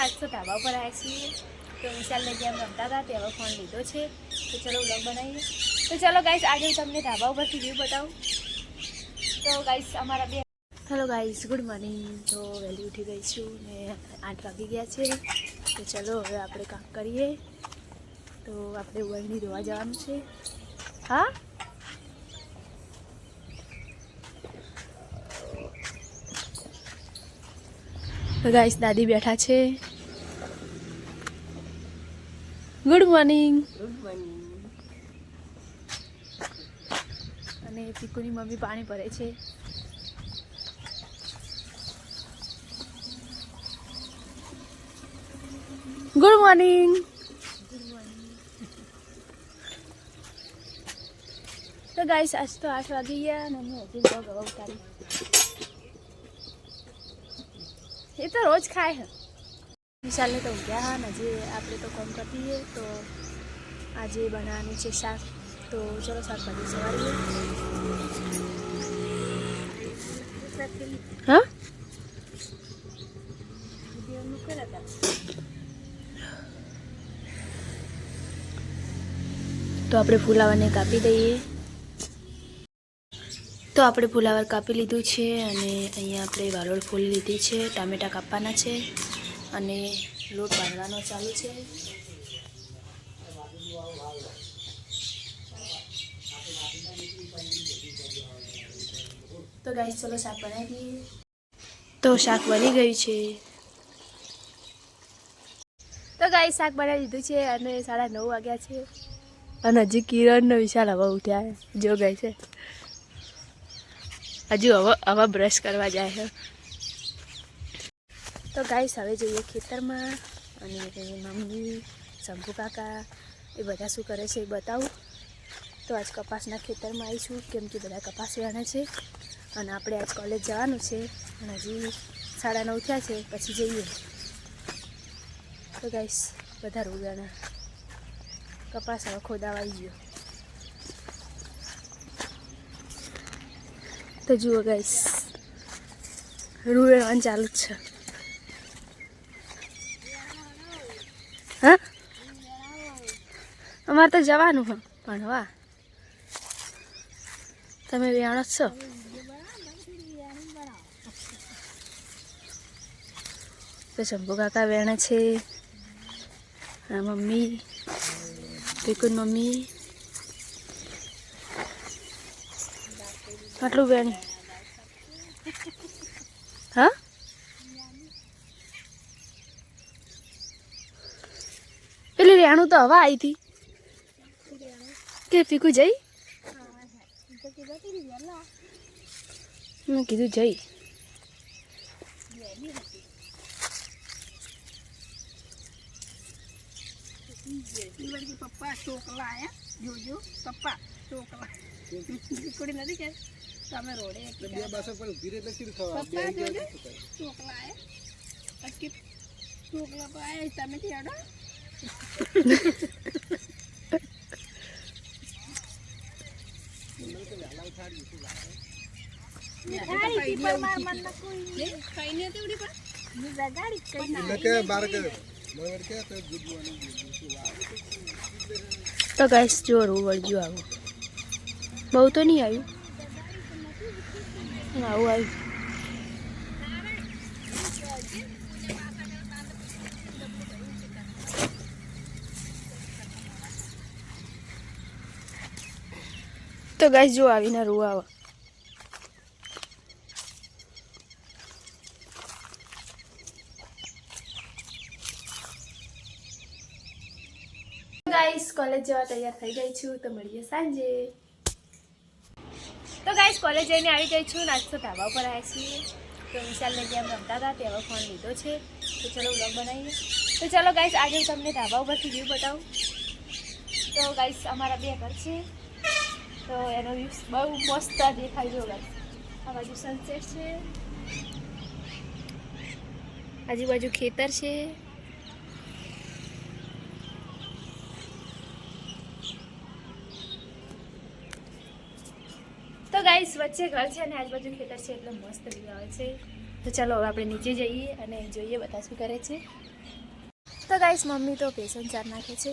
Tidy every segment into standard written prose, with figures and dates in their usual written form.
આજ તો ધાબા ઉપર આવ્યા છીએ તો વિશાલને જેમ રમતા હતા તે હવે ફોન લીધો છે તો ચલો વ્લોગ બનાવીએ તો ચલો ગાઈસ આજે તમને ધાબા ઉપરથી વ્યૂ બતાવું તો ગાઈસ અમારા બે હેલો ગાઈસ ગુડ મોર્નિંગ તો વહેલી ઉઠી ગઈ છું ને 8 વાગી ગયા છે તો ચલો હવે આપણે કામ કરીએ તો આપણે વળની ધોવા જવાનું છે હા તો ગાઈસ દાદી બેઠા છે ગુડ મોર્નિંગ અને પીકુની મમ્મી પાણી ભરે છે ગુડ મોર્નિંગ તો ગાઈસ આજ તો 8 વાગી ગયા અને હું હજી બહુ ગવા ઉતારી એ તો રોજ ખાય હે વિશાલને તો ઊંઘ્યા હા ને હજી આપણે તો કામ કરતીએ તો આજે બનાવવાનું છે શાક તો ચલો શાકભાજી સવારીએ હા તો આપણે ફુલાવરને કાપી દઈએ તો આપણે ફુલાવર કાપી લીધું છે અને અહીંયા આપણે વાલોળ ફૂલ લીધી છે ટામેટા કાપવાના છે અને લોટ બાંધવાનો ચાલુ છે તો ગાઈસ ચલો શાક બનાવી દઈએ તો શાક બની ગયું છે તો ગાઈસ શાક બનાવી દીધું છે અને 9:30 વાગ્યા છે અને હજી કિરણનો વિશાલ હવે ઉઠ્યા જો ગઈ છે હજુ હવે બ્રશ કરવા જાય છે તો ગાઈસ હવે જઈએ ખેતરમાં અને મમ્મી શંભુ કાકા એ બધા શું કરે છે એ બતાવું તો આજ કપાસના ખેતરમાં આવીશું કેમ કે બધા કપાસ વેણે છે અને આપણે આજ કોલેજ જવાનું છે અને હજી 9:30 થયા છે પછી જઈએ તો ગાઈસ બધા રૂ કપાસ હવે ખોદાવાઈ ગયો તો જુઓ ગાઈસ રૂ વેણવાનું ચાલુ જ છે હા અમારે તો જવાનું હા ભણવા તમે વેણો જ છો તો શંભુ કાકા વેણે છે મમ્મી પીકુન મમ્મી આટલું વેણી હા પેલી રેણું તો હવા આવી હતી કે પીકુ જઈ મેં કીધું જઈ પપ્પા ચોકલા આયા જોજો પપ્પા ચોકલા કુડી નથી કે તમે રોડે બે બાસો પર ઉભી રહે એટલે શું ખાવા પપ્પા જોજો ચોકલા આયા અકી ચોકલા પર આયા તમે કેડો તો ગાઈસ જો રૂ વળજો આવું બહુ તો નહીં આવ્યું આવું આવ્યું તો ગાઈસ જો આવીને રૂ આવે ગાઈસ કોલેજ જવા તૈયાર થઈ ગઈ છું તો મળીએ સાંજે તો ગાઈસ કોલેજ જઈને આવી ગઈ છું આજ તો ધાબા ઉપર આવ્યા છીએ તો વિશાલને જેમ રમતા હતા તે હવે ફોન લીધો છે તો ચલો વ્લોગ બનાવીએ તો ચલો ગાઈસ આજે તમને ધાબા ઉપરથી વ્યૂ બતાવું તો ગાઈસ અમારા બે ઘર છે તો એનો વ્યૂ બહુ મસ્ત દેખાય જો ગાઈસ આ બાજુ સનસેટ છે આજુબાજુ ખેતર છે તો ગાઈસ વચ્ચે ઘર છે અને આજુબાજુ ખેતર છે એટલે મસ્ત વ્યૂ આવે છે તો ચાલો હવે આપણે નીચે જઈએ અને જોઈએ બધા શું કરે છે તો ગાઈસ મમ્મી તો બેસન ચાર નાખે છે.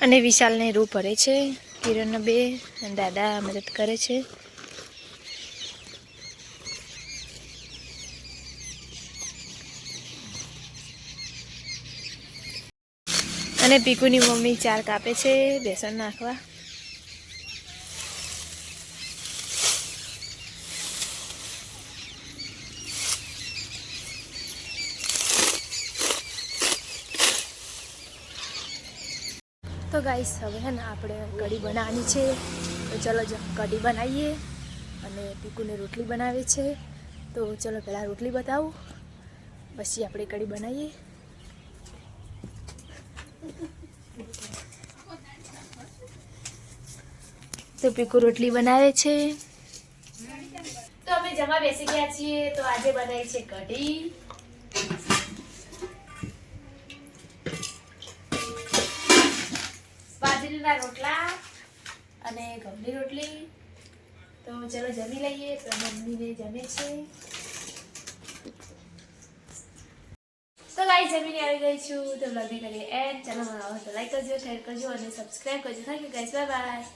અને વિશાલને રૂ ભરે છે. કિરણના બે અને દાદા મદદ કરે છે. અને પીકુની મમ્મી ચાર કાપે છે બેસન નાખવા. તો ગાઈસ હવે હે ને આપણે કઢી બનાવવાની છે. તો ચલો જ કઢી બનાવીએ. અને પીકુને રોટલી બનાવે છે. તો ચલો પહેલાં રોટલી બતાવું, પછી આપણે કઢી બનાવીએ. તો પીકુ રોટલી બનાવે છે. તો અમે જમવા બેસી ગયા છીએ. તો આજે બનાવી છે કઢી, બાજરીના રોટલા અને ઘઉંની રોટલી. તો ચલો જમી લઈએ. તો મમ્મીને જમે છે. તો ગાઈસ જમીને આવી ગઈ છું. તો બ્લોગને કરીએ એન્ડ. ચલો મને તો લાઈક કરજો, શેર કરજો અને સબસ્ક્રાઈબ કરજો. Thank you guys, bye bye.